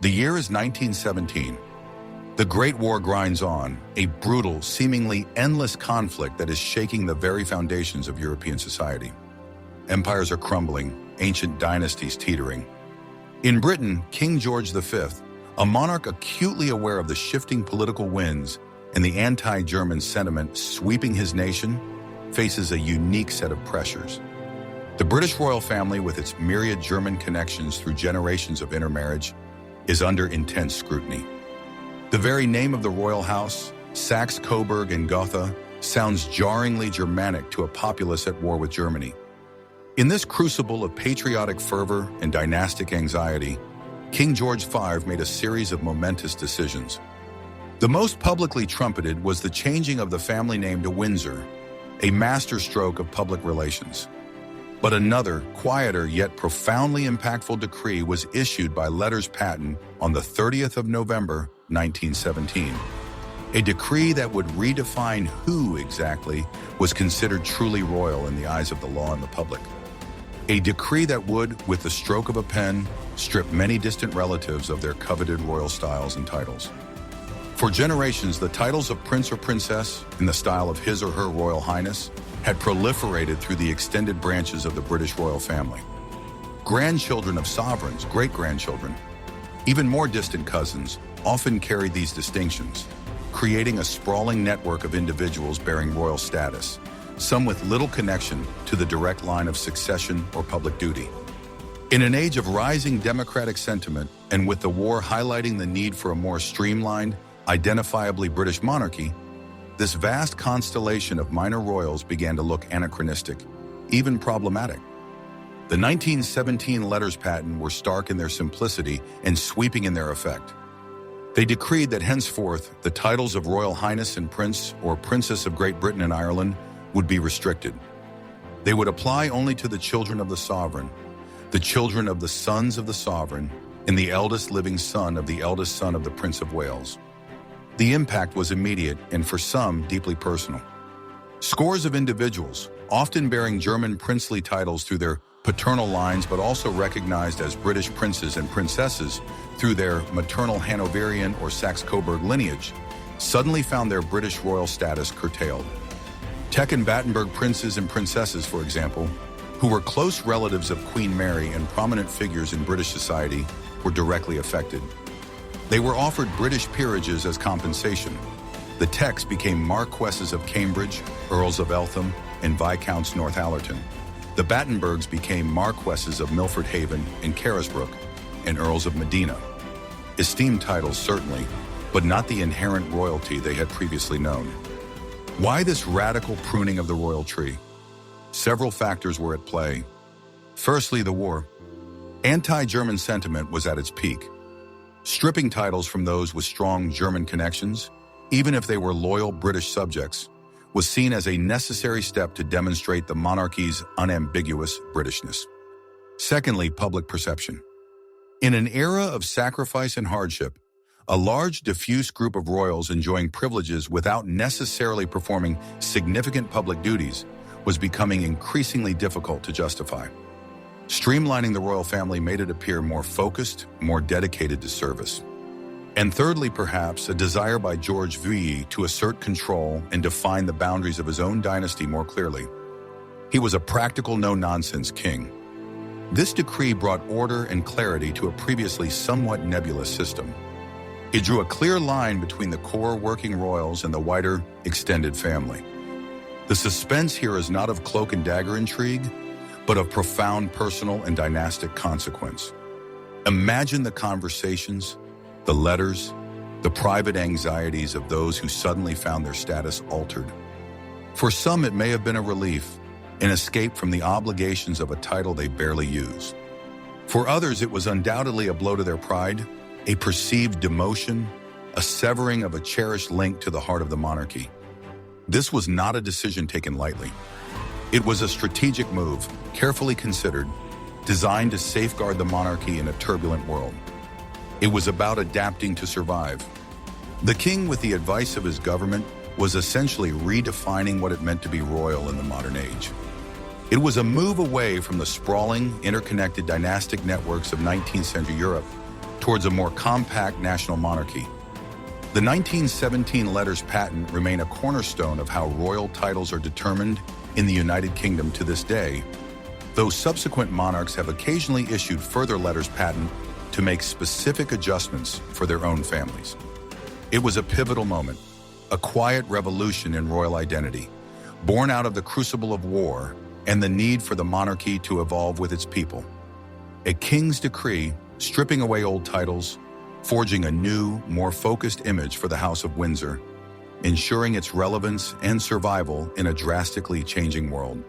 The year is 1917. The Great War grinds on, a brutal, seemingly endless conflict that is shaking the very foundations of European society. Empires are crumbling, ancient dynasties teetering. In Britain, King George V, a monarch acutely aware of the shifting political winds and the anti-German sentiment sweeping his nation, faces a unique set of pressures. The British royal family, with its myriad German connections through generations of intermarriage, is under intense scrutiny. The very name of the royal house, Saxe-Coburg and Gotha, sounds jarringly Germanic to a populace at war with Germany. In this crucible of patriotic fervor and dynastic anxiety, King George V made a series of momentous decisions. The most publicly trumpeted was the changing of the family name to Windsor, a masterstroke of public relations. But another, quieter yet profoundly impactful decree was issued by letters patent on the 30th of November, 1917. A decree that would redefine who exactly was considered truly royal in the eyes of the law and the public. A decree that would, with the stroke of a pen, strip many distant relatives of their coveted royal styles and titles. For generations, the titles of prince or princess, in the style of His or Her Royal Highness, had proliferated through the extended branches of the British royal family. Grandchildren of sovereigns, great-grandchildren, even more distant cousins, often carried these distinctions, creating a sprawling network of individuals bearing royal status, some with little connection to the direct line of succession or public duty. In an age of rising democratic sentiment, and with the war highlighting the need for a more streamlined, identifiably British monarchy, this vast constellation of minor royals began to look anachronistic, even problematic. The 1917 letters patent were stark in their simplicity and sweeping in their effect. They decreed that henceforth the titles of Royal Highness and Prince or Princess of Great Britain and Ireland would be restricted. They would apply only to the children of the sovereign, the children of the sons of the sovereign, and the eldest living son of the eldest son of the Prince of Wales. The impact was immediate and for some deeply personal. Scores of individuals, often bearing German princely titles through their paternal lines but also recognized as British princes and princesses through their maternal Hanoverian or Saxe-Coburg lineage, suddenly found their British royal status curtailed. Teck and Battenberg princes and princesses, for example, who were close relatives of Queen Mary and prominent figures in British society, were directly affected. They were offered British peerages as compensation. The Tecks became Marquesses of Cambridge, Earls of Eltham, and Viscounts Northallerton. The Battenbergs became Marquesses of Milford Haven and Carisbrooke, and Earls of Medina. Esteemed titles, certainly, but not the inherent royalty they had previously known. Why this radical pruning of the royal tree? Several factors were at play. Firstly, the war. Anti-German sentiment was at its peak. Stripping titles from those with strong German connections, even if they were loyal British subjects, was seen as a necessary step to demonstrate the monarchy's unambiguous Britishness. Secondly, public perception. In an era of sacrifice and hardship, a large, diffuse group of royals enjoying privileges without necessarily performing significant public duties was becoming increasingly difficult to justify. Streamlining the royal family made it appear more focused, more dedicated to service. And thirdly, perhaps, a desire by George VI to assert control and define the boundaries of his own dynasty more clearly. He was a practical, no-nonsense king. This decree brought order and clarity to a previously somewhat nebulous system. It drew a clear line between the core working royals and the wider, extended family. The suspense here is not of cloak and dagger intrigue, but of profound personal and dynastic consequence. Imagine the conversations, the letters, the private anxieties of those who suddenly found their status altered. For some, it may have been a relief, an escape from the obligations of a title they barely use. For others, it was undoubtedly a blow to their pride, a perceived demotion, a severing of a cherished link to the heart of the monarchy. This was not a decision taken lightly. It was a strategic move, carefully considered, designed to safeguard the monarchy in a turbulent world. It was about adapting to survive. The king, with the advice of his government, was essentially redefining what it meant to be royal in the modern age. It was a move away from the sprawling, interconnected dynastic networks of 19th century Europe towards a more compact national monarchy. The 1917 letters patent remain a cornerstone of how royal titles are determined in the United Kingdom to this day, though subsequent monarchs have occasionally issued further letters patent to make specific adjustments for their own families. It was a pivotal moment, a quiet revolution in royal identity, born out of the crucible of war and the need for the monarchy to evolve with its people. A king's decree, stripping away old titles, forging a new, more focused image for the House of Windsor, ensuring its relevance and survival in a drastically changing world.